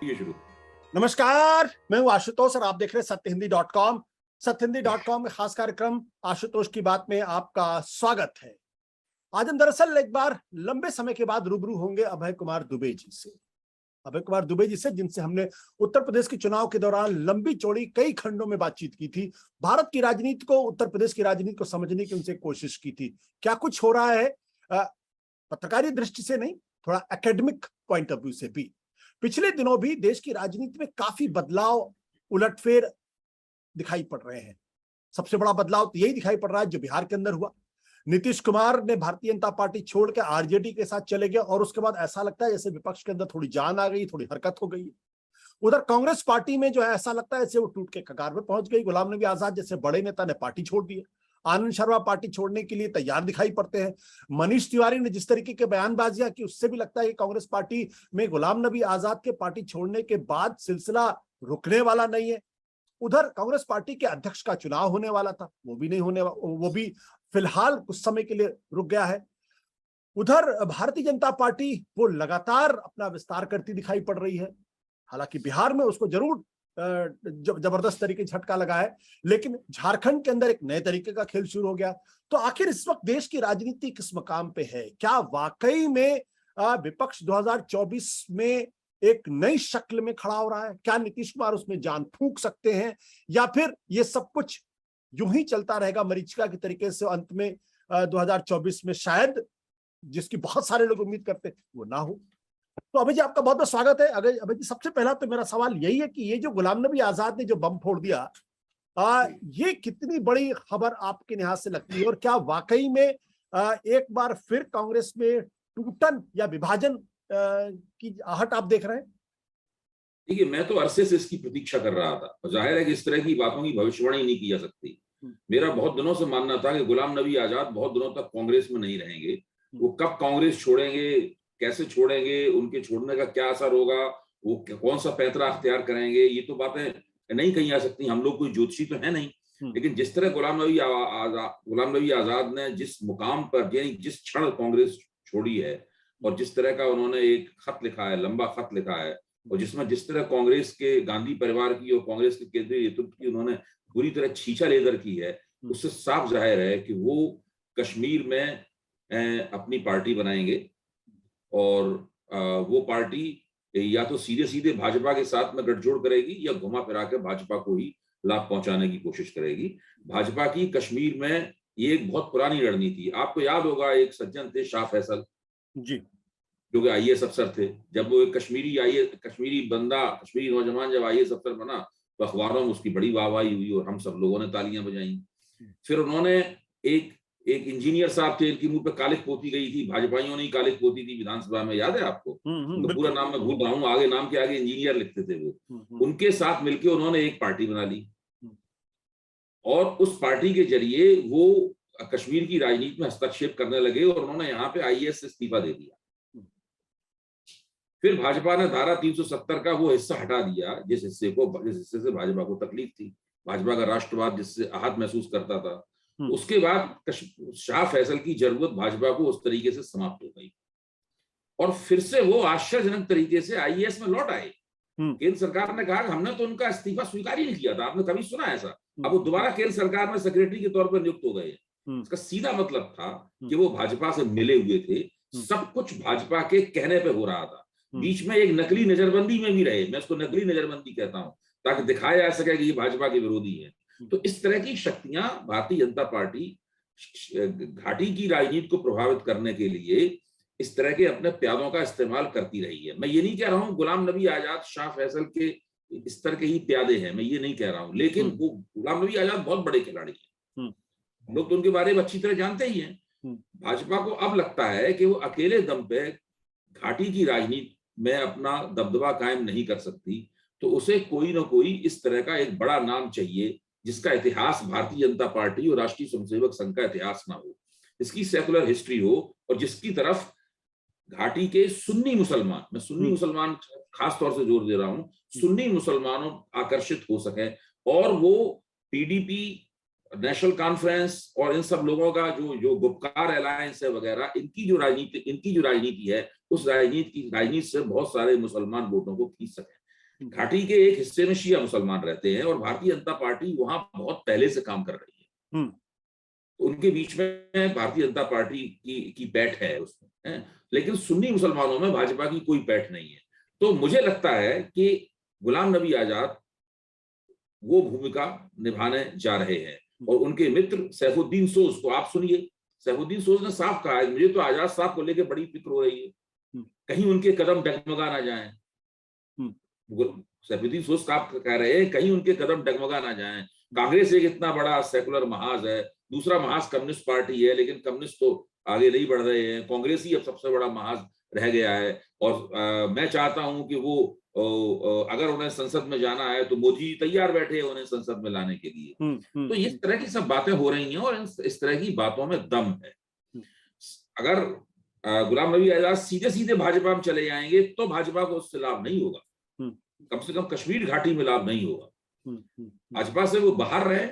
ये शुरू। नमस्कार, मैं हूं आशुतोष और आप देख रहे हैं सत्यहिंदी.com। सत्यहिंदी.com के खास कार्यक्रम आशुतोष की बात में आपका स्वागत है। आज हम दरअसल एक बार लंबे समय के बाद रूबरू होंगे अभय कुमार दुबे जी से। अभय कुमार दुबे जी से, जिनसे हमने उत्तर प्रदेश के चुनाव के दौरान लंबी चौड़ी कई खंडों में बातचीत की थी। भारत की राजनीति को, उत्तर प्रदेश की राजनीति को समझने की उनसे कोशिश की थी। क्या कुछ हो रहा है पत्रकारी दृष्टि से नहीं, थोड़ा एकेडमिक पॉइंट ऑफ व्यू से भी। पिछले दिनों भी देश की राजनीति में काफी बदलाव, उलटफेर दिखाई पड़ रहे हैं। सबसे बड़ा बदलाव तो यही दिखाई पड़ रहा है जो बिहार के अंदर हुआ। नीतीश कुमार ने भारतीय जनता पार्टी छोड़ के आरजेडी के साथ चले गए और उसके बाद ऐसा लगता है जैसे विपक्ष के अंदर थोड़ी जान आ गई, थोड़ी हरकत हो गई। उधर कांग्रेस पार्टी में जो है ऐसा लगता है जैसे वो टूट के कगार में पहुंच गई। गुलाम नबी आजाद जैसे बड़े नेता ने पार्टी छोड़ दी है। आनंद शर्मा पार्टी छोड़ने के लिए तैयार दिखाई पड़ते हैं। मनीष तिवारी ने जिस तरीके के बयानबाजियां की, उससे भी लगता है कि कांग्रेस पार्टी में गुलाम नबी आजाद के पार्टी छोड़ने के बाद सिलसिला रुकने वाला नहीं है। उधर कांग्रेस पार्टी के अध्यक्ष का चुनाव होने वाला था, वो भी नहीं होने, वो भी फिलहाल कुछ समय के लिए रुक गया है। उधर भारतीय जनता पार्टी वो लगातार अपना विस्तार करती दिखाई पड़ रही है। हालांकि बिहार में उसको जरूर जबरदस्त तरीके से झटका लगा है, लेकिन झारखंड के अंदर एक नए तरीके का खेल शुरू हो गया। तो आखिर इस वक्त देश की राजनीति किस मकाम पे है? क्या वाकई में विपक्ष 2024 में एक नई शक्ल में खड़ा हो रहा है? क्या नीतीश कुमार उसमें जान फूंक सकते हैं, या फिर ये सब कुछ यूं ही चलता रहेगा मरीचिका के तरीके से? अंत में 2024 में शायद, जिसकी बहुत सारे लोग उम्मीद करते, वो ना हो। तो अभय जी, आपका बहुत बहुत स्वागत है। अभय जी, सबसे पहला तो मेरा सवाल यही है कि ये जो गुलाम नबी आजाद ने जो बम फोड़ दिया, ये कितनी बड़ी खबर आपके लिहाज से लगती है, और क्या वाकई में एक बार फिर कांग्रेस में टूटन या विभाजन की आहट आप देख रहे हैं? देखिए, मैं तो अरसे से इसकी प्रतीक्षा कर रहा था और जाहिर है कि इस तरह की बातों की भविष्यवाणी नहीं की जा सकती। मेरा बहुत दिनों से मानना था कि गुलाम नबी आजाद बहुत दिनों तक कांग्रेस में नहीं रहेंगे। वो कब कांग्रेस छोड़ेंगे, कैसे छोड़ेंगे, उनके छोड़ने का क्या असर होगा, वो कौन सा पैंतरा अख्तियार करेंगे, ये तो बातें नहीं कही जा सकती। हम लोग कोई ज्योतिषी तो है नहीं, लेकिन जिस तरह गुलाम नबी आजाद ने जिस मुकाम पर, यानी जिस क्षण कांग्रेस छोड़ी है, और जिस तरह का उन्होंने एक खत लिखा है, लंबा खत लिखा है, और जिसमें जिस तरह कांग्रेस के गांधी परिवार की और कांग्रेस के केंद्रीय नेतृत्व की उन्होंने बुरी तरह छीछा लेदर की है, उससे साफ जाहिर है कि वो कश्मीर में अपनी पार्टी बनाएंगे। और वो पार्टी या तो सीधे सीधे भाजपा के साथ में गठजोड़ करेगी या घुमा फिरा के भाजपा को ही लाभ पहुंचाने की कोशिश करेगी। भाजपा की कश्मीर में ये एक बहुत पुरानी रणनीति। आपको याद होगा, एक सज्जन थे शाह फैसल जी, जो कि आईएएस अफसर थे। जब वो एक कश्मीरी नौजवान जब आईएएस अफसर बना तो अखबारों में उसकी बड़ी वाहवाही हुई और हम सब लोगों ने तालियां बजाई। फिर उन्होंने एक इंजीनियर साहब थे, इनकी मुंह पे कालिख पोती गई थी, भाजपाइयों ने कालिख पोती थी विधानसभा में, याद है आपको? उनका पूरा नाम मैं भूल रहा हूँ, आगे नाम के आगे इंजीनियर लिखते थे वो। उनके साथ मिलकर उन्होंने एक पार्टी बना ली और उस पार्टी के जरिए वो कश्मीर की राजनीति में हस्तक्षेप करने लगे और उन्होंने यहाँ पे आईएएस से इस्तीफा दे दिया। फिर भाजपा ने धारा 370 का वो हिस्सा हटा दिया जिस हिस्से से भाजपा को तकलीफ थी, भाजपा का राष्ट्रवाद जिससे आहत महसूस करता था। उसके बाद शाह फैसल की जरूरत भाजपा को उस तरीके से समाप्त हो गई और फिर से वो आश्चर्यजनक तरीके से आईएएस में लौट आए। केंद्र सरकार ने कहा कि हमने तो उनका इस्तीफा स्वीकार ही नहीं किया था, आपने कभी सुना ऐसा? अब वो दोबारा केंद्र सरकार में सेक्रेटरी के तौर पर नियुक्त हो गए। इसका सीधा मतलब था कि वो भाजपा से मिले हुए थे, सब कुछ भाजपा के कहने पे हो रहा था। बीच में एक नकली नजरबंदी में भी रहे, मैं उसको नकली नजरबंदी कहता हूं, ताकि दिखाया जा सके कि ये भाजपा के विरोधी है। तो इस तरह की शक्तियां भारतीय जनता पार्टी घाटी की राजनीति को प्रभावित करने के लिए इस तरह के अपने प्यादों का इस्तेमाल करती रही है। मैं ये नहीं कह रहा हूं गुलाम नबी आजाद शाह फैसल के इस तरह के ही प्यादे हैं, मैं ये नहीं कह रहा हूं, लेकिन वो गुलाम नबी आजाद बहुत बड़े खिलाड़ी हैं, लोग तो उनके बारे में अच्छी तरह जानते ही हैं। भाजपा को अब लगता है कि वो अकेले दम पे घाटी की राजनीति में अपना दबदबा कायम नहीं कर सकती, तो उसे कोई ना कोई इस तरह का एक बड़ा नाम चाहिए जिसका इतिहास भारतीय जनता पार्टी और राष्ट्रीय स्वयंसेवक संघ का इतिहास ना हो, इसकी सेकुलर हिस्ट्री हो, और जिसकी तरफ घाटी के सुन्नी मुसलमान, मैं सुन्नी मुसलमान खास तौर से जोर दे रहा हूं, सुन्नी मुसलमानों आकर्षित हो सके और वो पीडीपी, नेशनल कॉन्फ्रेंस और इन सब लोगों का जो गुपकार अलायंस है वगैरह, इनकी जो राजनीति है, उस राजनीति से बहुत सारे मुसलमान वोटों को खींच सके। घाटी के एक हिस्से में शिया मुसलमान रहते हैं और भारतीय जनता पार्टी वहां बहुत पहले से काम कर रही है। तो उनके बीच में भारतीय जनता पार्टी की पैठ है उसमें है? लेकिन सुन्नी मुसलमानों में भाजपा की कोई पैठ नहीं है। तो मुझे लगता है कि गुलाम नबी आजाद वो भूमिका निभाने जा रहे हैं और उनके मित्र सैफुद्दीन सोज को आप सुनिए। सैफुद्दीन सोज ने साफ कहा है, मुझे तो आजाद साहब को लेकर बड़ी फिक्र हो रही है, कहीं उनके कदम डगमगा ना जाएं। सैफुद्दीन सोज साहब कह रहे हैं कहीं उनके कदम डगमगा ना जाएं। कांग्रेस एक इतना बड़ा सेकुलर महाज है, दूसरा महाज कम्युनिस्ट पार्टी है, लेकिन कम्युनिस्ट तो आगे नहीं बढ़ रहे हैं, कांग्रेस ही अब सबसे बड़ा महाज रह गया है। और मैं चाहता हूं कि वो अगर उन्हें संसद में जाना है तो मोदी जी तैयार बैठे हैं उन्हें संसद में लाने के लिए। तो इस तरह की सब बातें हो रही हैं और इस तरह की बातों में दम है। अगर गुलाम नबी आजाद सीधे सीधे भाजपा में चले जाएंगे तो भाजपा को उससे लाभ नहीं होगा, कम से कम कश्मीर घाटी में लाभ नहीं होगा। भाजपा से वो बाहर रहे,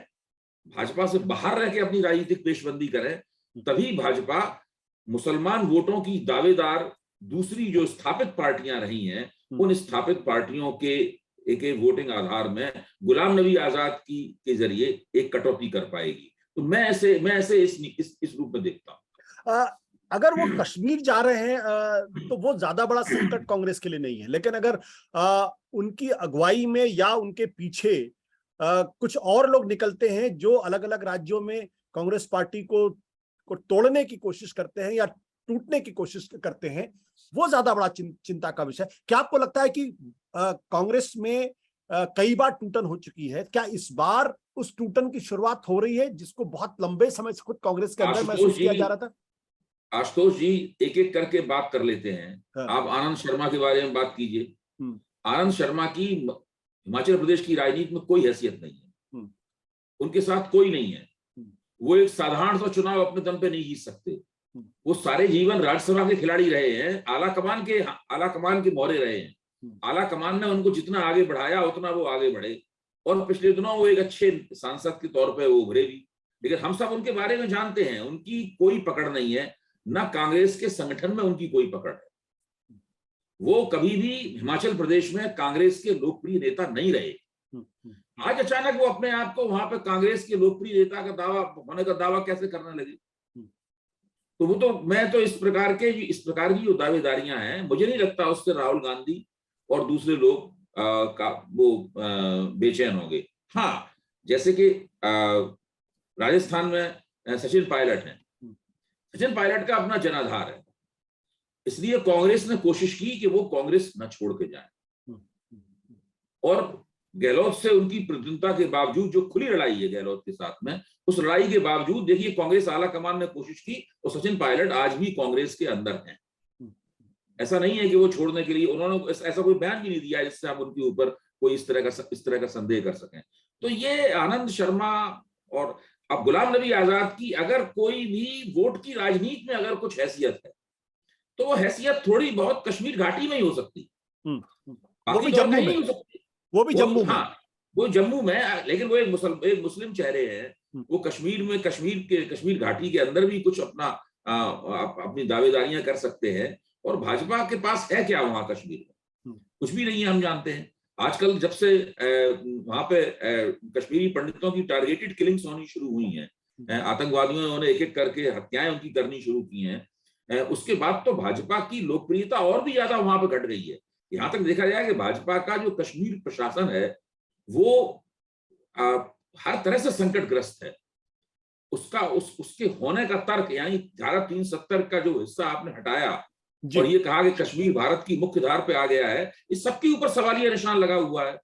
भाजपा से बाहर रह के अपनी राजनीतिक पेशबंदी करे, तभी भाजपा मुसलमान वोटों की दावेदार दूसरी जो स्थापित पार्टियां रही हैं उन स्थापित पार्टियों के एक वोटिंग आधार में गुलाम नबी आजाद के जरिए एक कटौती कर पाएगी। तो मैं ऐसे इस रूप में देखता हूं। अगर वो कश्मीर जा रहे हैं तो वो ज्यादा बड़ा संकट कांग्रेस के लिए नहीं है, लेकिन अगर उनकी अगुवाई में या उनके पीछे कुछ और लोग निकलते हैं जो अलग अलग राज्यों में कांग्रेस पार्टी को तोड़ने की कोशिश करते हैं या टूटने की कोशिश करते हैं, वो ज्यादा बड़ा चिंता का विषय। क्या आपको लगता है कि कांग्रेस में कई बार टूटन हो चुकी है, क्या इस बार उस टूटन की शुरुआत हो रही है जिसको बहुत लंबे समय से खुद कांग्रेस के अंदर महसूस किया जा रहा था? आशुतोष जी एक एक करके बात कर लेते हैं। आप आनंद शर्मा के बारे में बात कीजिए। आनंद शर्मा की हिमाचल प्रदेश की राजनीति में कोई हैसियत नहीं है, उनके साथ कोई नहीं है। वो एक साधारण सा चुनाव अपने दम पे नहीं जीत सकते। वो सारे जीवन राज्यसभा के खिलाड़ी रहे हैं, आला कमान के मोहरे रहे हैं। आला कमान ने उनको जितना आगे बढ़ाया उतना वो आगे बढ़े और पिछले दिनों वो एक अच्छे सांसद के तौर पे वो उभरे भी। लेकिन हम सब उनके बारे में जानते हैं, उनकी कोई पकड़ नहीं है, ना कांग्रेस के संगठन में उनकी कोई पकड़ है। वो कभी भी हिमाचल प्रदेश में कांग्रेस के लोकप्रिय नेता नहीं रहे। आज अचानक वो अपने आप को वहां पे कांग्रेस के लोकप्रिय नेता का दावा होने का दावा कैसे करने लगे? तो वो तो मैं तो इस प्रकार की जो दावेदारियां हैं, मुझे नहीं लगता उससे राहुल गांधी और दूसरे लोग बेचैन होंगे। हाँ, जैसे कि राजस्थान में सचिन पायलट हैं। सचिन पायलट का अपना जनाधार है, इसलिए कांग्रेस ने कोशिश की कि वो कांग्रेस न छोड़ के जाए। और गहलोत से उनकी प्रतिद्वंदता के बावजूद जो खुली लड़ाई है गहलोत के साथ में, उस लड़ाई के बावजूद देखिए कांग्रेस आला कमान ने कोशिश की और सचिन पायलट आज भी कांग्रेस के अंदर हैं। ऐसा नहीं है कि वो छोड़ने के लिए उन्होंने ऐसा कोई बयान भी नहीं दिया जिससे हम उनके ऊपर कोई इस तरह का संदेह कर सकें। तो ये आनंद शर्मा और अब गुलाम नबी आजाद की अगर कोई भी वोट की राजनीति में अगर कुछ हैसियत है तो वो हैसियत थोड़ी बहुत कश्मीर घाटी में ही हो सकती, वो भी जम्मू में, वो भी जम्मू में। हाँ, वो जम्मू में, लेकिन वो एक मुस्लिम चेहरे हैं। वो कश्मीर घाटी के अंदर भी कुछ अपनी दावेदारियां कर सकते हैं। और भाजपा के पास है क्या वहां कश्मीर में? कुछ भी नहीं है, हम जानते हैं। आजकल जब से वहां पे कश्मीरी पंडितों की टारगेटेड किलिंग्स होनी शुरू हुई हैं, आतंकवादियों ने एक एक करके हत्याएं उनकी करनी शुरू की हैं, उसके बाद तो भाजपा की लोकप्रियता और भी ज्यादा वहां पे घट गई है। यहां तक देखा जाए कि भाजपा का जो कश्मीर प्रशासन है वो हर तरह से संकटग्रस्त है। उसके होने का तर्क, यानी धारा 370 का जो हिस्सा आपने हटाया और ये कहा कि कश्मीर भारत की मुख्य धार पे आ गया है, इस सबके ऊपर सवालिया निशान लगा हुआ है।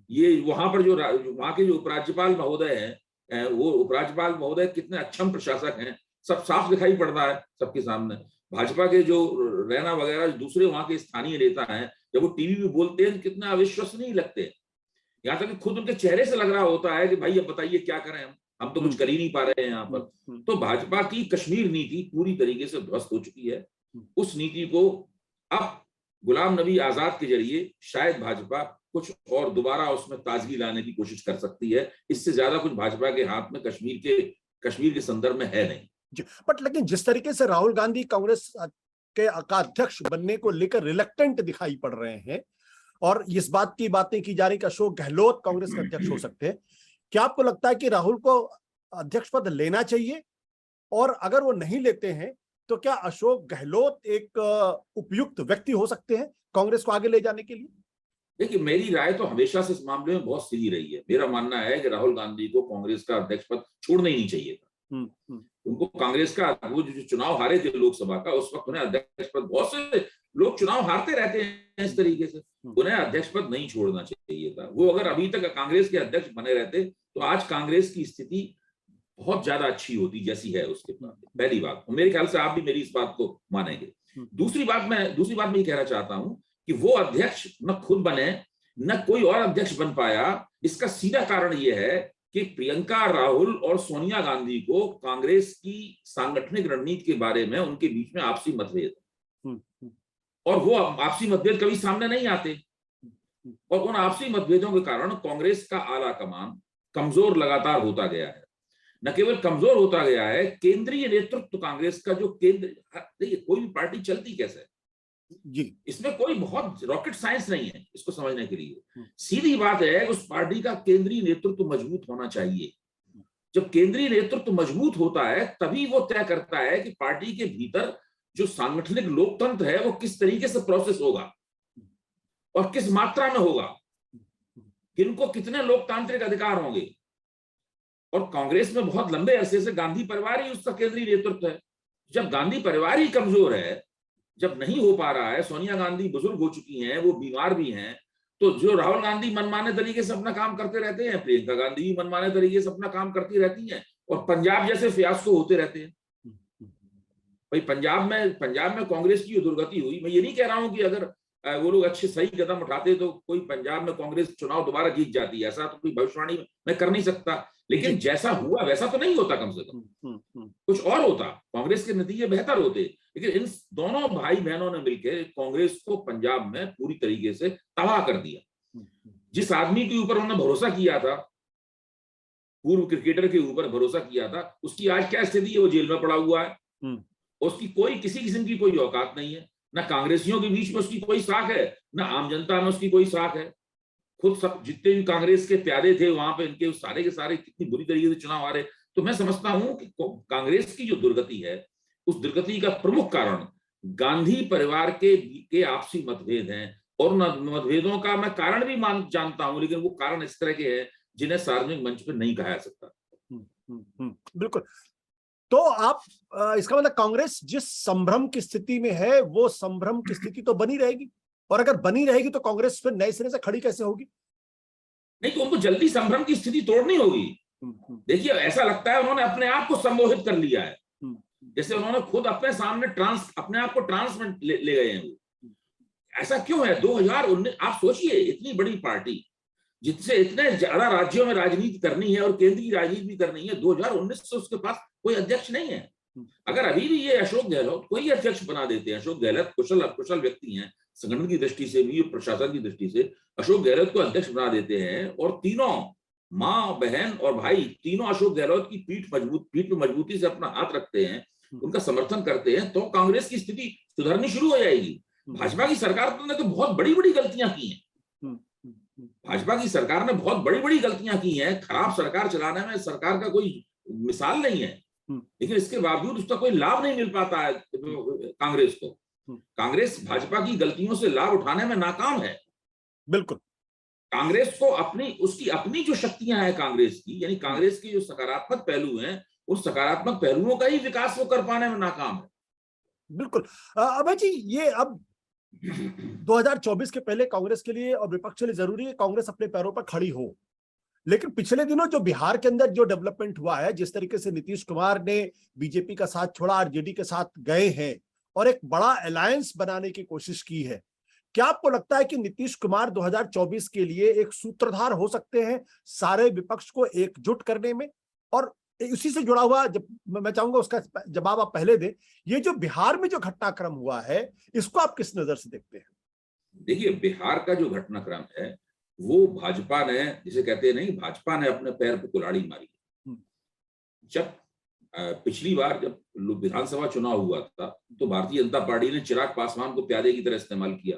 ये वहां पर जो वहां के जो उपराज्यपाल महोदय हैं, वो उपराज्यपाल महोदय कितने अच्छम प्रशासक हैं, सब साफ दिखाई पड़ता है सबके सामने। भाजपा के जो रैना वगैरह दूसरे वहां के स्थानीय नेता हैं, जब वो टीवी में बोलते हैं कितना अविश्वसनीय लगते हैं। यहाँ तक कि खुद उनके चेहरे से लग रहा होता है कि भाई अब बताइए क्या करें, हम तो कुछ कर ही नहीं पा रहे हैं यहाँ पर। तो भाजपा की कश्मीर नीति पूरी तरीके से ध्वस्त हो चुकी है। उस नीति को अब गुलाम नबी आजाद के जरिए शायद भाजपा कुछ और दोबारा उसमें ताजगी लाने की कोशिश कर सकती है। इससे ज्यादा कुछ भाजपा के हाथ में कश्मीर के संदर्भ में है नहीं। बट लेकिन जिस तरीके से राहुल गांधी कांग्रेस के अध्यक्ष बनने को लेकर रिलक्टेंट दिखाई पड़ रहे हैं, और इस बात की बातें की जा रही कि अशोक गहलोत कांग्रेस के अध्यक्ष हो सकते हैं। क्या आपको लगता है कि राहुल को अध्यक्ष पद लेना चाहिए, और अगर वो नहीं लेते हैं तो क्या अशोक गहलोत एक उपयुक्त व्यक्ति हो सकते हैं कांग्रेस को आगे ले जाने के लिए? देखिए, मेरी राय तो हमेशा से इस मामले में बहुत सीधी रही है। मेरा मानना है कि राहुल गांधी को कांग्रेस का अध्यक्ष पद छोड़ना ही नहीं चाहिए था। उनको कांग्रेस का वो जो चुनाव हारे थे लोकसभा का, उस वक्त उन्हें अध्यक्ष पद, बहुत से लोग चुनाव हारते रहते हैं इस तरीके से, उन्हें अध्यक्ष पद नहीं छोड़ना चाहिए था। वो अगर अभी तक कांग्रेस के अध्यक्ष बने रहते तो आज कांग्रेस की स्थिति बहुत ज्यादा अच्छी होती जैसी है उसके बाद। पहली बात, मेरे ख्याल से आप भी मेरी इस बात को मानेंगे। दूसरी बात मैं ये कहना चाहता हूं कि वो अध्यक्ष न खुद बने न कोई और अध्यक्ष बन पाया। इसका सीधा कारण यह है कि प्रियंका, राहुल और सोनिया गांधी को कांग्रेस की सांगठनिक रणनीति के बारे में उनके बीच में आपसी मतभेद, और वो आपसी मतभेद कभी सामने नहीं आते, और उन आपसी मतभेदों के कारण कांग्रेस का आला कमान कमजोर लगातार होता गया है। न केवल कमजोर होता गया है, केंद्रीय नेतृत्व कांग्रेस का जो केंद्र, देखिए कोई भी पार्टी चलती कैसे है जी, इसमें कोई बहुत रॉकेट साइंस नहीं है इसको समझने के लिए। सीधी बात है, उस पार्टी का केंद्रीय नेतृत्व मजबूत होना चाहिए। जब केंद्रीय नेतृत्व मजबूत होता है तभी वो तय करता है कि पार्टी के भीतर जो सांगठनिक लोकतंत्र है वो किस तरीके से प्रोसेस होगा और किस मात्रा में होगा, किनको कितने लोकतांत्रिक अधिकार होंगे। और कांग्रेस में बहुत लंबे अरसे से गांधी परिवार ही उसका केंद्रीय नेतृत्व है। जब गांधी परिवार ही कमजोर है, जब नहीं हो पा रहा है, सोनिया गांधी बुजुर्ग हो चुकी हैं, वो बीमार भी हैं, तो जो राहुल गांधी मनमाने तरीके से अपना काम करते रहते हैं, प्रियंका गांधी भी मनमाने तरीके से अपना काम करती रहती हैं, और पंजाब जैसे फियास्को होते रहते हैं। भाई पंजाब में कांग्रेस की जो दुर्गति हुई, मैं ये नहीं कह रहा हूं कि अगर वो लोग अच्छे सही कदम उठाते तो कोई पंजाब में कांग्रेस चुनाव दोबारा जीत जाती है, ऐसा तो कोई भविष्यवाणी मैं कर नहीं सकता, लेकिन जैसा हुआ वैसा तो नहीं होता। कम से कम कुछ और होता, कांग्रेस के नतीजे बेहतर होते। लेकिन इन दोनों भाई बहनों ने मिलकर कांग्रेस को पंजाब में पूरी तरीके से तबाह कर दिया। जिस आदमी के ऊपर उन्होंने भरोसा किया था, पूर्व क्रिकेटर के ऊपर भरोसा किया था, उसकी आज क्या स्थिति है? वो जेल में पड़ा हुआ है, उसकी कोई किसी किस्म की कोई औकात नहीं है, ना कांग्रेसियों के बीच में उसकी कोई साख है, ना आम जनता में उसकी कोई साख है। खुद सब जितने भी कांग्रेस के प्यादे थे वहां पे, इनके सारे के सारे कितनी बुरी तरीके से चुनाव हारे। तो मैं समझता हूं कि कांग्रेस की जो दुर्गति है, उस दुर्गति का प्रमुख कारण गांधी परिवार के आपसी मतभेद हैं, और मतभेदों का मैं कारण भी जानता हूं, लेकिन वो कारण इस तरह के हैं जिन्हें सार्वजनिक मंच पर नहीं कहा जा सकता। बिल्कुल। तो आप इसका मतलब कांग्रेस जिस संभ्रम की स्थिति में है वो संभ्रम की स्थिति तो बनी रहेगी, और अगर बनी रहेगी तो कांग्रेस फिर नए सिरे से खड़ी कैसे होगी? नहीं, तो उनको जल्दी संभ्रम की स्थिति तोड़नी होगी। देखिए, ऐसा लगता है उन्होंने अपने आप को संबोधित कर लिया है, जैसे उन्होंने खुद अपने सामने अपने आप को ट्रांसमेंट ले गए हैं। ऐसा क्यों है? 2019 आप सोचिए, इतनी बड़ी पार्टी जिससे इतने ज्यादा राज्यों में राजनीति करनी है और केंद्रीय राजनीति भी करनी है, 2019 से उसके पास कोई अध्यक्ष नहीं है। अगर अभी भी ये अशोक गहलोत को ही अध्यक्ष बना देते हैं, अशोक गहलोत कुशल व्यक्ति हैं, संगठन की दृष्टि से भी, प्रशासन की दृष्टि से अशोक गहलोत को अध्यक्ष बना देते हैं, और तीनों माँ, बहन और भाई तीनों अशोक गहलोत की पीठ में मजबूती से अपना हाथ रखते हैं, उनका समर्थन करते हैं, तो कांग्रेस की स्थिति सुधरनी शुरू हो जाएगी। भाजपा की सरकार ने तो बहुत बड़ी बड़ी गलतियां की हैं। भाजपा की सरकार ने बहुत बड़ी बड़ी गलतियां की हैं। खराब सरकार चलाने में सरकार का कोई मिसाल नहीं है, लेकिन इसके बावजूद उसका कोई लाभ नहीं मिल पाता है कांग्रेस को। कांग्रेस भाजपा की गलतियों से लाभ उठाने में नाकाम है। बिल्कुल। कांग्रेस को उसकी अपनी जो शक्तियां हैं कांग्रेस की, यानी कांग्रेस के जो सकारात्मक पहलू हैं, उन सकारात्मक पहलुओं का ही विकास वो कर पाने में नाकाम है। बिल्कुल। अभय जी, ये अब 2024 के पहले कांग्रेस के लिए और विपक्ष के लिए जरूरी है कांग्रेस अपने पैरों पर खड़ी हो, लेकिन पिछले दिनों जो बिहार के अंदर जो डेवलपमेंट हुआ है, जिस तरीके से नीतीश कुमार ने बीजेपी का साथ छोड़ा, आरजेडी के साथ गए हैं और एक बड़ा अलायंस बनाने की कोशिश की है, क्या आपको लगता है कि नीतीश कुमार 2024 के लिए एक सूत्रधार हो सकते हैं सारे विपक्ष को एकजुट करने में? और इसी से जुड़ा हुआ जब मैं चाहूंगा उसका जवाब आप पहले दें, ये जो बिहार में जो घटनाक्रम हुआ है इसको आप किस नजर से देखते हैं? देखिए, बिहार का जो घटनाक्रम है वो भाजपा ने, जिसे कहते हैं नहीं, भाजपा ने अपने पैर पे कुल्हाड़ी मारी। जब पिछली बार जब विधानसभा चुनाव हुआ था तो भारतीय जनता पार्टी ने चिराग पासवान को प्यादे की तरह इस्तेमाल किया।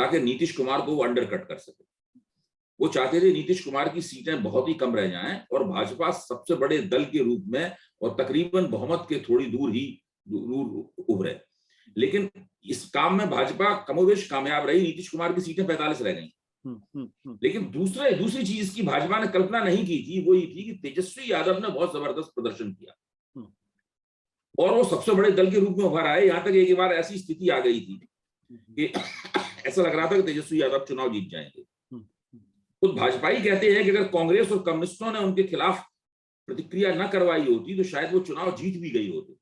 ताकि नीतीश कुमार को वो अंडरकट कर सके। वो चाहते थे नीतीश कुमार की सीटें बहुत ही कम रह जाएं और भाजपा सबसे बड़े दल के रूप में और तकरीबन बहुमत के थोड़ी दूर उभरे। लेकिन इस काम में भाजपा कमोवेश कामयाब रही, नीतीश कुमार की सीटें 45 रह गई। लेकिन दूसरी चीज की भाजपा ने कल्पना नहीं की थी, वो ये थी कि तेजस्वी यादव ने बहुत जबरदस्त प्रदर्शन किया और वो सबसे बड़े दल के रूप में उभर आए। यहां तक एक बार ऐसी स्थिति आ गई थी कि ऐसा लग रहा था कि तेजस्वी यादव चुनाव जीत जाएंगे। खुद भाजपाई कहते हैं कि अगर कांग्रेस और कम्युनिस्टों ने उनके खिलाफ प्रतिक्रिया न करवाई होती तो शायद वो चुनाव जीत भी गई होती।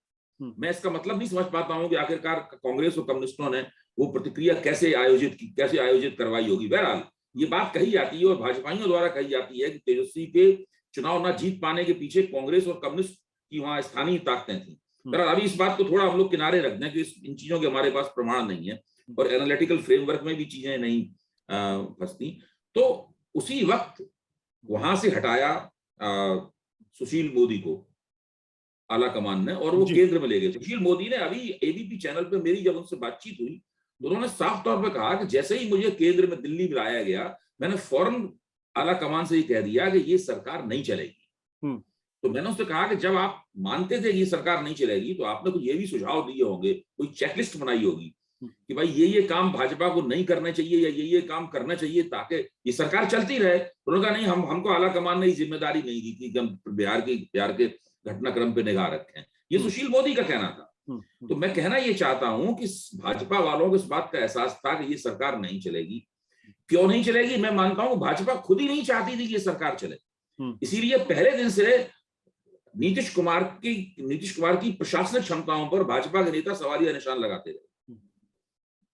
मैं इसका मतलब नहीं समझ पाता हूं कि आखिरकार कांग्रेस और कम्युनिस्टों ने वो प्रतिक्रिया कैसे आयोजित करवाई होगी। बहरहाल ये बात कही जाती है और भाजपाइयों द्वारा कही जाती है कि तेजस्वी के चुनाव न जीत पाने के पीछे कांग्रेस और कम्युनिस्ट की वहां स्थानीय ताकतें थी। बहरहाल अभी इस बात को थोड़ा हम लोग किनारे रख दें कि इन चीजों के हमारे पास प्रमाण नहीं है और एनालिटिकल फ्रेमवर्क में भी चीजें नहीं फंसती। तो उसी वक्त वहां से हटाया सुशील मोदी को आला कमान ने और वो केंद्र में ले गए। सुशील मोदी ने अभी एबीपी चैनल पे मेरी जब उनसे बातचीत हुई तो उन्होंने साफ तौर पे कहा कि जैसे ही मुझे केंद्र में दिल्ली में लाया गया मैंने फौरन आला कमान से ये कह दिया कि ये सरकार नहीं चलेगी। तो मैंने उससे कहा कि जब आप मानते थे कि ये सरकार नहीं चलेगी तो आपने कुछ ये भी सुझाव दिए होंगे, कोई चेकलिस्ट बनाई होगी कि भाई ये काम भाजपा को नहीं करना चाहिए या ये काम करना चाहिए ताकि ये सरकार चलती रहे। उन्होंने कहा नहीं, हमको आला कमान ने ये जिम्मेदारी नहीं दी थी कि हम बिहार के घटनाक्रम पे निगाह रखें। ये सुशील मोदी का कहना था। तो मैं कहना ये चाहता हूं कि भाजपा वालों को इस बात का एहसास था कि ये सरकार नहीं चलेगी। क्यों नहीं चलेगी? मैं मानता हूं भाजपा खुद ही नहीं चाहती थी कि ये सरकार चले। इसीलिए पहले दिन से नीतीश कुमार की प्रशासनिक क्षमताओं पर भाजपा के नेता सवालिया निशान लगाते रहे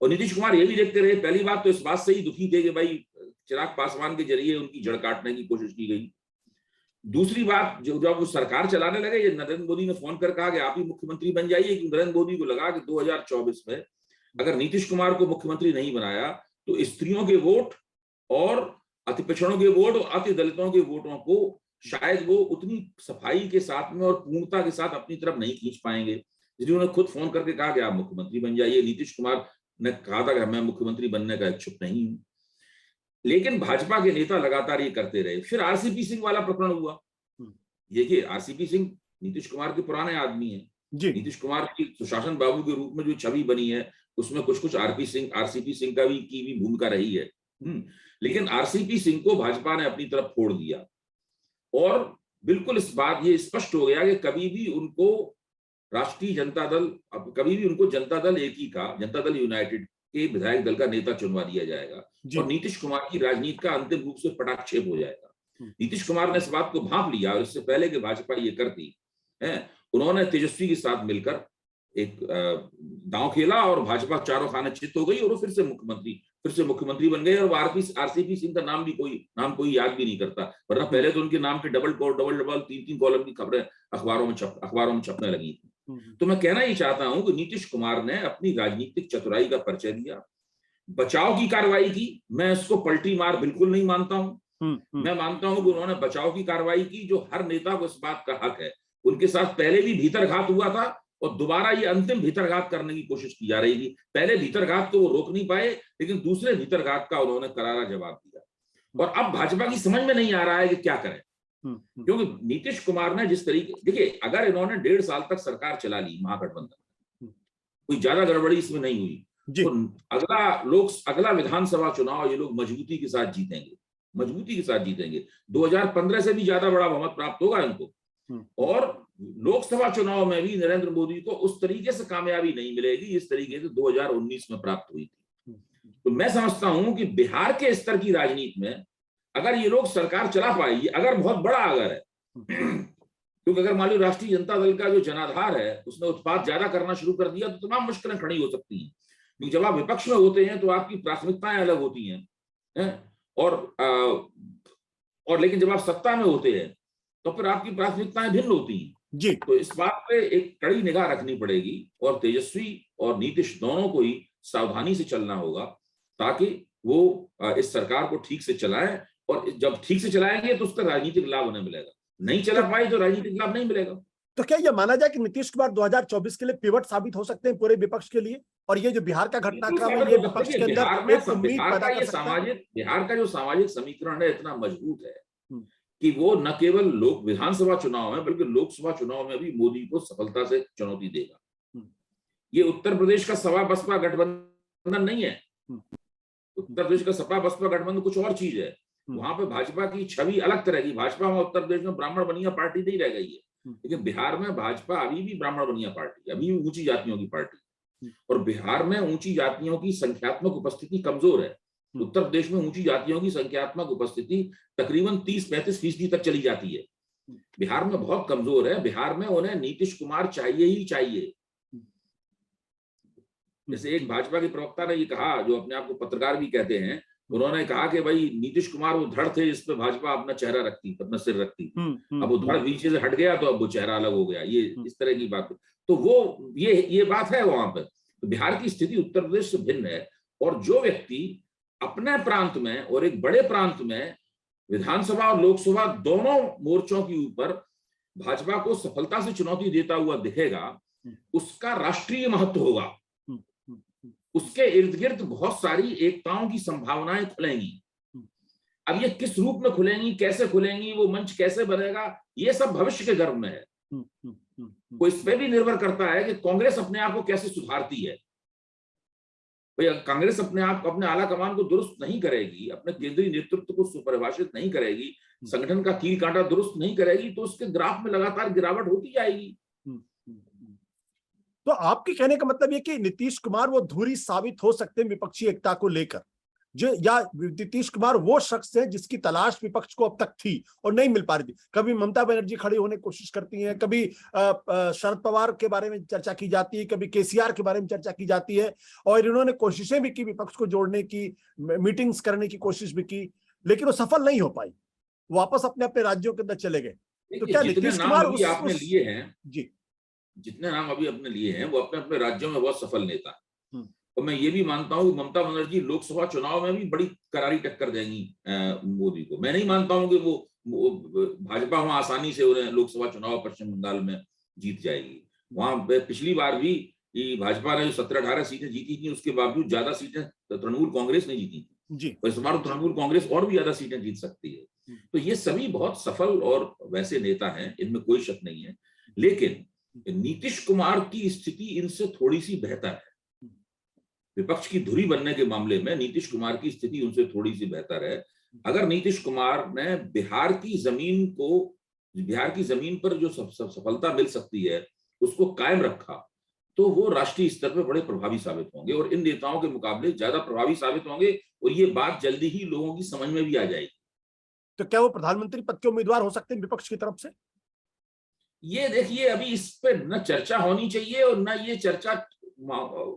और नीतीश कुमार ये भी देखते रहे। पहली बात तो इस बात से ही दुखी थे कि भाई चिराग पासवान के जरिए उनकी जड़ काटने की कोशिश की गई। दूसरी बात, जब वो सरकार चलाने लगे, ये नरेंद्र मोदी ने फोन कर कहा कि आप ही मुख्यमंत्री बन जाइए, कि नरेंद्र मोदी को लगा कि 2024 में अगर नीतीश कुमार को मुख्यमंत्री नहीं बनाया तो स्त्रियों के वोट और अति पिछड़ों के वोट और अति दलितों के वोटों को शायद वो उतनी सफाई के साथ में और पूर्णता के साथ अपनी तरफ नहीं खींच पाएंगे। इसलिए उन्होंने खुद फोन करके कहा कि आप मुख्यमंत्री बन जाइए। नीतीश कुमार ने कहा था कि मैं मुख्यमंत्री बनने का इच्छुक नहीं हूं। लेकिन भाजपा के नेता लगातार ये करते रहे। फिर आरसीपी सिंह वाला प्रकरण हुआ। देखिए, आरसीपी सिंह नीतीश कुमार के पुराने आदमी हैं। नीतीश कुमार की सुशासन बाबू के रूप में जो छवि बनी है उसमें कुछ आरसीपी सिंह की भी भूमिका रही है। लेकिन आरसीपी सिंह को भाजपा ने अपनी तरफ फोड़ दिया और बिल्कुल इस बात ये स्पष्ट हो गया कि कभी भी उनको जनता दल जनता दल यूनाइटेड के विधायक दल का नेता चुनवा दिया जाएगा और नीतीश कुमार की राजनीति का अंतिम रूप से पटाक्षेप हो जाएगा। नीतीश कुमार ने इस बात को भांप लिया और इससे पहले कि भाजपा ये करती है, उन्होंने तेजस्वी के साथ मिलकर एक दांव खेला और भाजपा चारों खाने चित हो गई और वो फिर से मुख्यमंत्री बन गए। और आरसीपी सिंह का नाम कोई याद भी नहीं करता, वरना पहले तो उनके नाम के डबल 3 कॉलम की खबरें अखबारों में छपने लगी थी। तो मैं कहना ही चाहता हूं कि नीतीश कुमार ने अपनी राजनीतिक चतुराई का परिचय दिया, बचाव की कार्रवाई की। मैं इसको पलटी मार बिल्कुल नहीं मानता हूं। मैं मानता हूं कि उन्होंने बचाव की कार्रवाई की जो हर नेता को इस बात का हक है। उनके साथ पहले भी भीतरघात हुआ था और दोबारा ये अंतिम भीतरघात करने की कोशिश की जा रही थी। पहले भीतरघात को वो रोक नहीं पाए, लेकिन दूसरे भीतरघात का उन्होंने करारा जवाब दिया। और अब भाजपा की समझ में नहीं आ रहा है कि क्या करें, क्योंकि नीतीश कुमार ने जिस तरीके, देखिए अगर इन्होंने 1.5 साल तक सरकार चला ली महागठबंधन, कोई ज्यादा गड़बड़ी इसमें नहीं हुई, तो अगला विधानसभा चुनाव ये लोग मजबूती के साथ जीतेंगे। 2015 से भी ज्यादा बड़ा बहुमत प्राप्त होगा इनको। और लोकसभा चुनाव में भी नरेंद्र मोदी को उस तरीके से कामयाबी नहीं मिलेगी जिस तरीके से 2019 में प्राप्त हुई थी। तो मैं समझता हूं कि बिहार के स्तर की राजनीति में अगर ये लोग सरकार चला पाएगी, अगर बहुत बड़ा अगर है, क्योंकि अगर मान लो राष्ट्रीय जनता दल का जो जनाधार है उसने उत्पाद ज्यादा करना शुरू कर दिया तो तमाम मुश्किलें खड़ी हो सकती हैं। क्योंकि जब आप विपक्ष में होते हैं तो आपकी प्राथमिकताएं अलग होती हैं और लेकिन जब आप सत्ता में होते हैं तो फिर आपकी प्राथमिकताएं भिन्न होती हैं। तो इस बात पे एक कड़ी निगाह रखनी पड़ेगी और तेजस्वी और नीतीश दोनों को ही सावधानी से चलना होगा ताकि वो इस सरकार को ठीक से चलाएं। और जब ठीक से चलाएंगे तो उसका राजनीतिक लाभ उन्हें मिलेगा, नहीं चला पाए तो राजनीतिक लाभ नहीं मिलेगा। तो क्या यह माना जाए कि नीतीश कुमार 2024 के लिए पिवट साबित हो सकते हैं पूरे विपक्ष के लिए? और ये जो बिहार का घटनाक्रम है, ये विपक्ष के अंदर एक उम्मीद पैदा कर सकता है। बिहार का जो सामाजिक समीकरण है इतना मजबूत है कि वो न केवल विधानसभा चुनाव में बल्कि लोकसभा चुनाव में भी मोदी को सफलता से चुनौती देगा। ये उत्तर प्रदेश का सपा बसपा गठबंधन नहीं है। उत्तर प्रदेश का सपा बसपा गठबंधन कुछ और चीज है। वहां पे भाजपा की छवि अलग तरह की। भाजपा में उत्तर प्रदेश में ब्राह्मण बनिया पार्टी नहीं रह गई है, लेकिन बिहार में भाजपा अभी भी ब्राह्मण बनिया पार्टी, अभी भी ऊंची जातियों की पार्टी। और बिहार में ऊंची जातियों की संख्यात्मक उपस्थिति कमजोर है। उत्तर प्रदेश में ऊंची जातियों की संख्यात्मक उपस्थिति तकरीबन 30-35% तक चली जाती है। बिहार में बहुत कमजोर है। बिहार में उन्हें नीतीश कुमार चाहिए ही चाहिए। जैसे एक भाजपा के प्रवक्ता ने ये कहा, जो अपने आप को पत्रकार भी कहते हैं, उन्होंने कहा कि भाई नीतीश कुमार वो धड़ थे जिस पे भाजपा अपना चेहरा रखती, अपना सिर रखती। अब वो धड़ पीछे से हट गया तो अब वो चेहरा अलग हो गया। ये इस तरह की बात। तो वो ये बात है वहां पर। तो बिहार की स्थिति उत्तर प्रदेश से भिन्न है। और जो व्यक्ति अपने प्रांत में और एक बड़े प्रांत में विधानसभा और लोकसभा दोनों मोर्चों के ऊपर भाजपा को सफलता से चुनौती देता हुआ दिखेगा, उसका राष्ट्रीय महत्व होगा। उसके इर्द गिर्द बहुत सारी एकताओं की संभावनाएं खुलेंगी। अब ये किस रूप में खुलेंगी, कैसे खुलेंगी, वो मंच कैसे बनेगा, ये सब भविष्य के गर्भ में है। वो इस पे भी निर्भर करता है कि कांग्रेस अपने आप को कैसे सुधारती है। भाई कांग्रेस अपने आप, अपने आला कमान को दुरुस्त नहीं करेगी, अपने केंद्रीय नेतृत्व को सुपरिभाषित नहीं करेगी, संगठन का कील कांटा दुरुस्त नहीं करेगी, तो उसके ग्राफ में लगातार गिरावट होती जाएगी। तो आपके कहने का मतलब ये कि नीतीश कुमार वो धुरी साबित हो सकते हैं विपक्षी एकता को लेकर, जो या नीतीश कुमार वो शख्स है जिसकी तलाश विपक्ष को अब तक थी और नहीं मिल पा रही थी। कभी ममता बनर्जी खड़ी होने की कोशिश करती हैं, कभी शरद पवार के बारे में चर्चा की जाती है, कभी केसीआर के बारे में चर्चा की जाती है, और इन्होंने कोशिशें भी की विपक्ष को जोड़ने की, मीटिंग्स करने की कोशिश भी की, लेकिन वो सफल नहीं हो पाई। वापस अपने अपने राज्यों के अंदर चले गए। तो क्या नीतीश कुमार आपने लिए हैं जी, जितने नाम अभी अपने लिए हैं वो अपने अपने राज्यों में बहुत सफल नेता हैं। और मैं ये भी मानता हूँ कि ममता बनर्जी लोकसभा चुनाव में भी बड़ी करारी टक्कर देंगी मोदी को। मैं नहीं मानता हूँ कि वो भाजपा वहां आसानी से उन्हें लोकसभा चुनाव पश्चिम बंगाल में जीत जाएगी। वहां पिछली बार भी भाजपा ने जो 17-18 सीटें जीती थी, उसके बावजूद ज्यादा सीटें तृणमूल कांग्रेस ने जीती थी। और इस बार तृणमूल कांग्रेस और भी ज्यादा सीटें जीत सकती है। तो ये सभी बहुत सफल और वैसे नेता हैं, इनमें कोई शक नहीं है। लेकिन नीतीश कुमार की स्थिति इनसे थोड़ी सी बेहतर है। विपक्ष की धुरी बनने के मामले में नीतीश कुमार की स्थिति उनसे थोड़ी सी बेहतर है। अगर नीतीश कुमार ने बिहार की जमीन पर जो सफलता मिल सकती है उसको कायम रखा, तो वो राष्ट्रीय स्तर पर बड़े प्रभावी साबित होंगे और इन नेताओं के मुकाबले ज्यादा प्रभावी साबित होंगे। और ये बात जल्दी ही लोगों की समझ में भी आ जाएगी। तो क्या वो प्रधानमंत्री पद के उम्मीदवार हो सकते हैं विपक्ष की तरफ से? ये देखिए, अभी इस पर न चर्चा होनी चाहिए और न ये चर्चा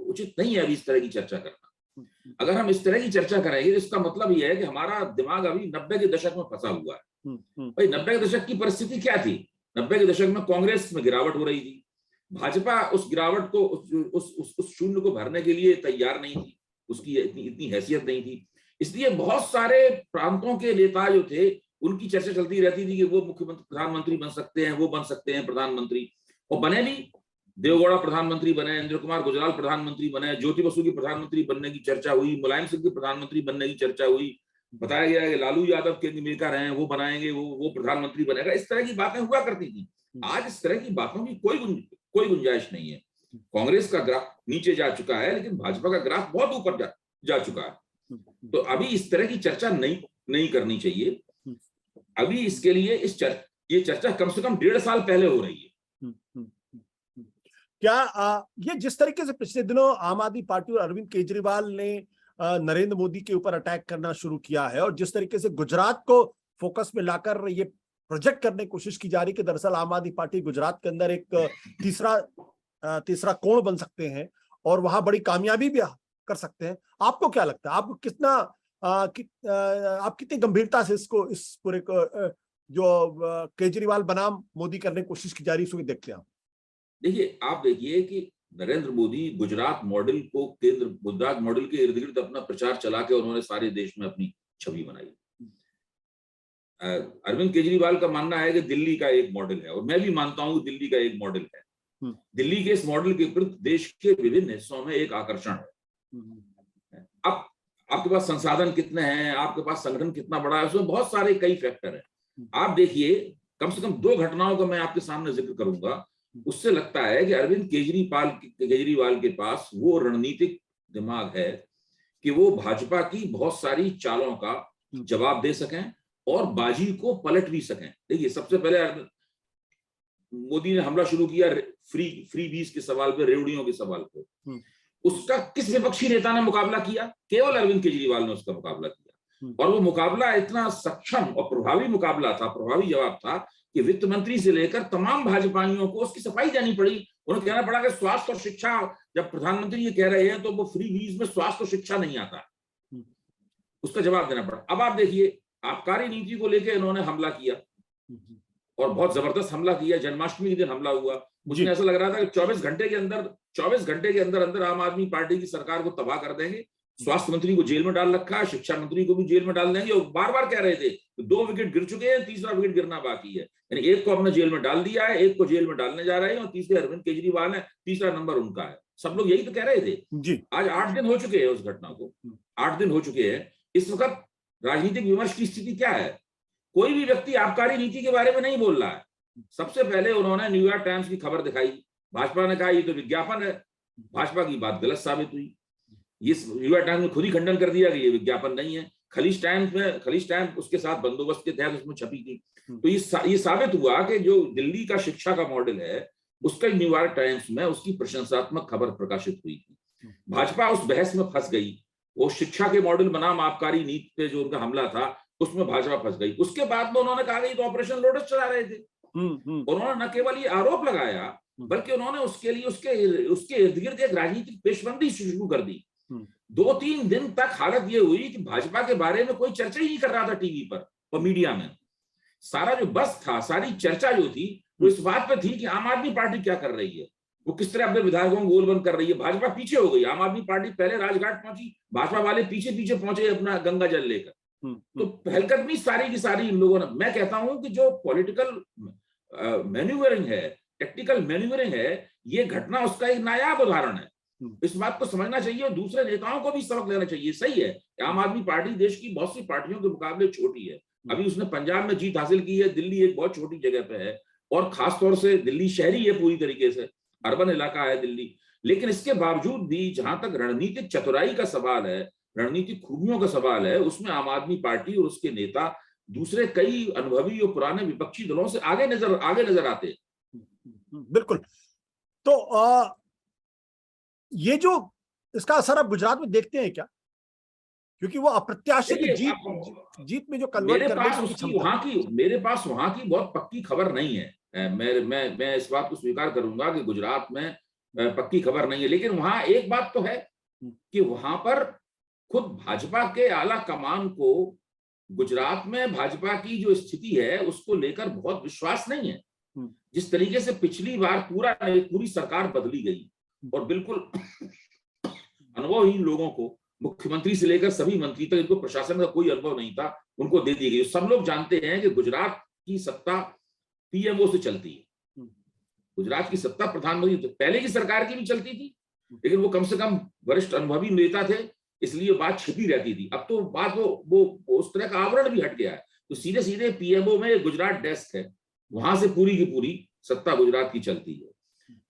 उचित नहीं है अभी इस तरह की चर्चा करना। अगर हम इस तरह की चर्चा करेंगे तो इसका मतलब ये है कि हमारा दिमाग अभी 90 के दशक में फंसा हुआ है। भाई 90 के दशक की परिस्थिति क्या थी? 90 के दशक में कांग्रेस में गिरावट हो रही थी। भाजपा उस गिरावट को, उस शून्य को भरने के लिए तैयार नहीं थी, उसकी इतनी हैसियत नहीं थी। इसलिए बहुत सारे प्रांतों के नेता जो थे उनकी चर्चा चलती रहती थी कि वो मुख्यमंत्री प्रधानमंत्री बन सकते हैं, वो बन सकते हैं प्रधानमंत्री, और बने भी। देवगौड़ा प्रधानमंत्री बने, इंद्र कुमार गुजराल प्रधानमंत्री बने, ज्योति बसु की प्रधानमंत्री बनने की चर्चा हुई, मुलायम सिंह की प्रधानमंत्री बनने की चर्चा हुई। बताया गया है कि लालू यादव किंग मेकर हैं, वो बनाएंगे, वो प्रधानमंत्री बनेगा। इस तरह की बातें हुआ करती थी। आज इस तरह की बातों की कोई गुंजाइश नहीं है। कांग्रेस का ग्राफ नीचे जा चुका है, लेकिन भाजपा का ग्राफ बहुत ऊपर जा चुका है। तो अभी इस तरह की चर्चा नहीं करनी चाहिए। अभी इसके लिए ये चर्चा कम से कम 1.5 साल पहले हो रही है। क्या ये जिस तरीके से पिछले दिनों आम आदमी पार्टी और अरविंद केजरीवाल ने नरेंद्र मोदी के ऊपर अटैक करना शुरू किया है, और जिस तरीके से गुजरात को फोकस में लाकर ये प्रोजेक्ट करने की कोशिश की जा रही है कि दरअसल आम आदमी पार्टी गुजरात के अंदर एक तीसरा कोण बन सकते हैं और वहां बड़ी कामयाबी भी कर सकते हैं, आपको क्या लगता है? आपको आप कितनी गंभीरता से इस पूरे जो केजरीवाल बनाम मोदी करने की कोशिश की जा रही है उसको देखते हैं? देखिए, आप देखिए कि नरेंद्र मोदी गुजरात मॉडल के इर्द गिर्द अपना प्रचार चला के उन्होंने सारे देश में अपनी छवि बनाई। अरविंद केजरीवाल का मानना है कि दिल्ली का एक मॉडल है, और मैं भी मानता हूं कि दिल्ली का एक मॉडल है। दिल्ली के इस मॉडल के प्रति देश के विभिन्न हिस्सों में एक आकर्षण है। अब आपके पास संसाधन कितने हैं, आपके पास संगठन कितना बड़ा है, उसमें बहुत सारे कई फैक्टर हैं। आप देखिए, कम से कम 2 घटनाओं का मैं आपके सामने जिक्र करूंगा। उससे लगता है कि अरविंद केजरीवाल के पास वो रणनीतिक दिमाग है कि वो भाजपा की बहुत सारी चालों का जवाब दे सकें और बाजी को पलट भी सकें। देखिए, सबसे पहले मोदी ने हमला शुरू किया फ्री बीज के सवाल पे, रेवड़ियों के सवाल पे। उसका किस विपक्षी नेता ने मुकाबला किया? केवल अरविंद केजरीवाल ने उसका मुकाबला किया, और वो मुकाबला इतना सक्षम और प्रभावी मुकाबला था, प्रभावी जवाब था कि वित्त मंत्री से लेकर तमाम भाजपाइयों को उसकी सफाई देनी पड़ी। उन्हें कहना पड़ा कि स्वास्थ्य और शिक्षा, जब प्रधानमंत्री ये कह रहे हैं तो वो फ्री बीज में स्वास्थ्य और शिक्षा नहीं आता, उसका जवाब देना पड़ा। अब आप देखिए, आबकारी नीति को लेकर इन्होंने हमला किया और बहुत जबरदस्त हमला किया। जन्माष्टमी के दिन हमला हुआ, मुझे ऐसा लग रहा था कि 24 घंटे के अंदर आम आदमी पार्टी की सरकार को तबाह कर देंगे। स्वास्थ्य मंत्री को जेल में डाल रखा है, शिक्षा मंत्री को भी जेल में डाल देंगे, और बार बार कह रहे थे 2 विकेट गिर चुके हैं, तीसरा विकेट गिरना बाकी है। यानी एक को हमने जेल में डाल दिया है, एक को जेल में डालने जा रहे हैं, और तीसरे अरविंद केजरीवाल है, तीसरा नंबर उनका है। सब लोग यही तो कह रहे थे जी। आज 8 दिन हो चुके हैं उस घटना को, 8 दिन हो चुके हैं। इस वक्त राजनीतिक विमर्श की स्थिति क्या है? कोई भी व्यक्ति आबकारी नीति के बारे में नहीं बोल रहा है। सबसे पहले उन्होंने न्यूयॉर्क टाइम्स की खबर दिखाई, भाजपा ने कहा ये तो विज्ञापन है। भाजपा की बात गलत साबित हुई। ये न्यूयॉर्क टाइम्स ने खुद ही खंडन कर दिया कि ये विज्ञापन नहीं है। खलीज टाइम्स उसके साथ बंदोबस्त के तहत उसमें छपी थी। तो ये साबित हुआ कि जो दिल्ली का शिक्षा का मॉडल है, उसका न्यूयॉर्क टाइम्स में उसकी प्रशंसात्मक खबर प्रकाशित हुई थी। भाजपा उस बहस में फंस गई। वो शिक्षा के मॉडल बनाम आबकारी नीति पे जो उनका हमला था, उसमें भाजपा फंस गई। उसके बाद में उन्होंने कहा कि तो ऑपरेशन लोटस चला रहे थे। उन्होंने न केवल ये आरोप लगाया, बल्कि उन्होंने उसके लिए उसके इर्द गिर्द एक राजनीतिक पेशबंदी शुरू कर दी। 2-3 दिन तक हालत ये हुई कि भाजपा के बारे में कोई चर्चा ही नहीं कर रहा था टीवी पर और मीडिया में। सारा जो बस था, सारी चर्चा जो थी, वो इस बात पे थी कि आम आदमी पार्टी क्या कर रही है, वो किस तरह अपने विधायकों को गोलबंद कर रही है। भाजपा पीछे हो गई। आम आदमी पार्टी पहले राजघाट पहुंची, भाजपा वाले पीछे पीछे पहुंचे अपना गंगा जल लेकर। तो पहलकदमी सारी की सारी इन लोगों ने, मैं कहता हूं कि जो पॉलिटिकल मैन्यूवरिंग है, टेक्निकल मैन्यूवरिंग है, ये घटना उसका एक नायाब उदाहरण है। इस बात को समझना चाहिए और दूसरे नेताओं को भी सबक लेना चाहिए। सही है, आम आदमी पार्टी देश की बहुत सी पार्टियों के मुकाबले छोटी है। अभी उसने पंजाब में जीत हासिल की है, दिल्ली एक बहुत छोटी जगह पे है, और खासतौर से दिल्ली शहरी है, पूरी तरीके से अर्बन इलाका है दिल्ली। लेकिन इसके बावजूद भी जहां तक रणनीतिक चतुराई का सवाल है, रणनीतिक खूबियों का सवाल है, उसमें आम आदमी पार्टी और उसके नेता दूसरे कई अनुभवी और पुराने विपक्षी दलों से आगे नजर आते। बिल्कुल। तो ये जो इसका असर आप गुजरात में देखते हैं क्या? क्योंकि वो अप्रत्याशित जीत में जो कन्वर्ट मेरे पास वहां की बहुत पक्की खबर नहीं है। मैं इस बात को स्वीकार करूंगा कि गुजरात में पक्की खबर नहीं है, लेकिन वहां एक बात तो है कि वहां पर खुद भाजपा के आला कमान को गुजरात में भाजपा की जो स्थिति है उसको लेकर बहुत विश्वास नहीं है। जिस तरीके से पिछली बार पूरी सरकार बदली गई और बिल्कुल अनुभवहीन लोगों को, मुख्यमंत्री से लेकर सभी मंत्री तक, इनको प्रशासन का कोई अनुभव नहीं था, उनको दे दी गई। सब लोग जानते हैं कि गुजरात की सत्ता पीएमओ से चलती है। गुजरात की सत्ता प्रधानमंत्री, पहले की सरकार की भी चलती थी, लेकिन वो कम से कम वरिष्ठ अनुभवी नेता थे, इसलिए बात छिपी रहती थी। अब तो बात वो उस तरह का आवरण भी हट गया है। तो सीधे सीधे पीएमओ में गुजरात डेस्क है, वहां से पूरी की पूरी सत्ता गुजरात की चलती है।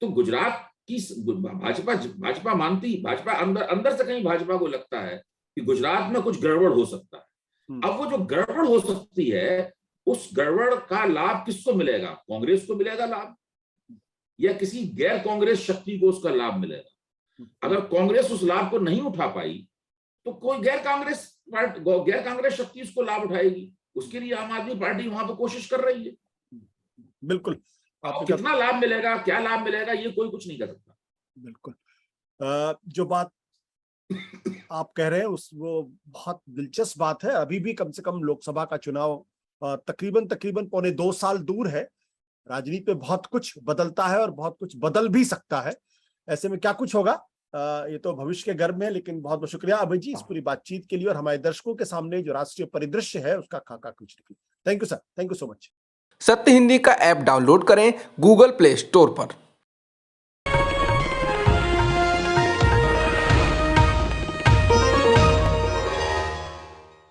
तो गुजरात की भाजपा अंदर से कहीं भाजपा को लगता है कि गुजरात में कुछ गड़बड़ हो सकता है। अब वो जो गड़बड़ हो सकती है, उस गड़बड़ का लाभ किसको मिलेगा? कांग्रेस को मिलेगा लाभ, या किसी गैर कांग्रेस शक्ति को उसका लाभ मिलेगा? अगर कांग्रेस उस लाभ को नहीं उठा पाई तो कोई गैर कांग्रेस शक्ति उसको लाभ उठाएगी। उसके लिए आम आदमी पार्टी वहां पर कोशिश कर रही है। बिल्कुल। कितना लाभ मिलेगा, क्या लाभ मिलेगा, ये कोई कुछ नहीं कर सकता। बिल्कुल। जो बात आप कह रहे हैं वो बहुत दिलचस्प बात है। अभी भी कम से कम लोकसभा का चुनाव तकरीबन 2.25 साल दूर है। राजनीति पे बहुत कुछ बदलता है और बहुत कुछ बदल भी सकता है। ऐसे में क्या कुछ होगा ये तो भविष्य के गर्भ में। लेकिन बहुत बहुत शुक्रिया अभय जी इस पूरी बातचीत के लिए और हमारे दर्शकों के सामने जो राष्ट्रीय परिदृश्य है उसका खाका खींचने के लिए। Thank you sir, thank you so much. सत्य हिंदी का ऐप डाउनलोड करें गूगल प्ले स्टोर पर।